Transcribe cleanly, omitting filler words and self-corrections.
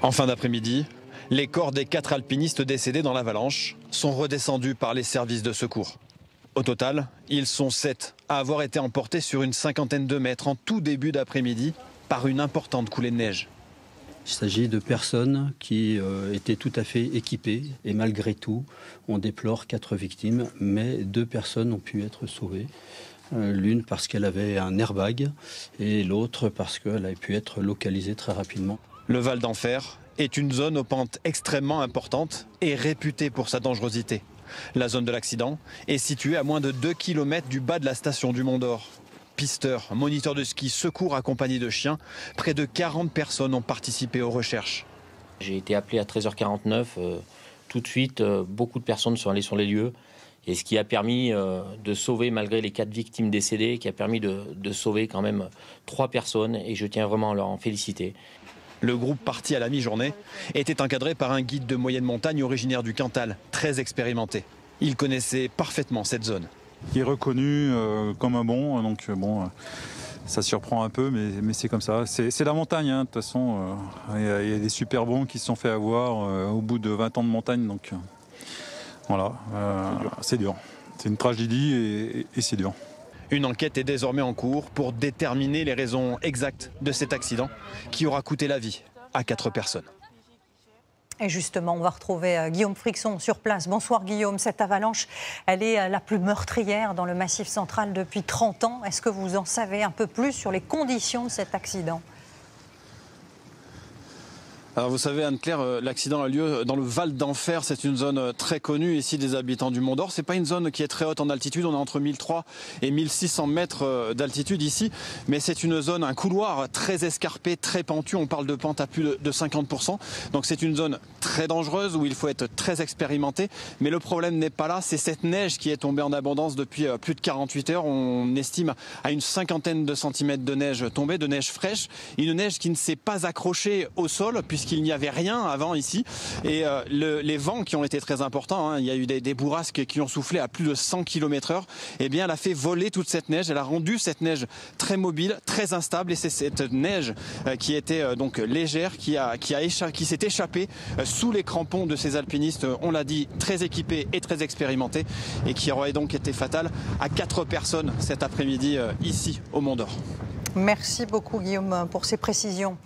En fin d'après-midi, les corps des 4 alpinistes décédés dans l'avalanche sont redescendus par les services de secours. Au total, ils sont 7 à avoir été emportés sur une cinquantaine de mètres en tout début d'après-midi par une importante coulée de neige. Il s'agit de personnes qui étaient tout à fait équipées et malgré tout, on déplore 4 victimes, mais 2 personnes ont pu être sauvées. L'une parce qu'elle avait un airbag et l'autre parce qu'elle avait pu être localisée très rapidement. Le Val d'Enfer est une zone aux pentes extrêmement importantes et réputée pour sa dangerosité. La zone de l'accident est située à moins de 2 km du bas de la station du Mont d'Or. Pisteurs, moniteurs de ski, secours accompagnés de chiens, près de 40 personnes ont participé aux recherches. J'ai été appelé à 13h49. Tout de suite, beaucoup de personnes sont allées sur les lieux. Et ce qui a permis de sauver, malgré les 4 victimes décédées, qui a permis de sauver quand même 3 personnes. Et je tiens vraiment à leur en féliciter. Le groupe parti à la mi-journée était encadré par un guide de moyenne montagne originaire du Cantal, très expérimenté. Il connaissait parfaitement cette zone. Il est reconnu comme un bon, donc bon, ça surprend un peu, mais c'est comme ça. C'est la montagne, hein, de toute façon. Il y a des super bons qui se sont fait avoir au bout de 20 ans de montagne, donc voilà, c'est dur. C'est une tragédie et c'est dur. Une enquête est désormais en cours pour déterminer les raisons exactes de cet accident qui aura coûté la vie à 4 personnes. Et justement, on va retrouver Guillaume Frixon sur place. Bonsoir Guillaume, cette avalanche, elle est la plus meurtrière dans le Massif central depuis 30 ans. Est-ce que vous en savez un peu plus sur les conditions de cet accident ? Alors vous savez Anne-Claire, l'accident a lieu dans le Val d'Enfer, c'est une zone très connue ici des habitants du Mont d'Or. C'est pas une zone qui est très haute en altitude, on est entre 1300 et 1600 mètres d'altitude ici, mais c'est une zone, un couloir très escarpé, très pentu, on parle de pente à plus de 50%. Donc c'est une zone très dangereuse où il faut être très expérimenté, mais le problème n'est pas là, c'est cette neige qui est tombée en abondance depuis plus de 48 heures. On estime à une cinquantaine de centimètres de neige tombée, de neige fraîche, une neige qui ne s'est pas accrochée au sol puisqu'il n'y avait rien avant ici et les vents qui ont été très importants, hein, il y a eu des bourrasques qui ont soufflé à plus de 100 km/h, et bien elle a fait voler toute cette neige, elle a rendu cette neige très mobile, très instable, et c'est cette neige qui était donc légère qui s'est échappée sous les crampons de ces alpinistes, on l'a dit, très équipés et très expérimentés, et qui aurait donc été fatale à 4 personnes cet après-midi ici au Mont d'Or. Merci beaucoup Guillaume pour ces précisions.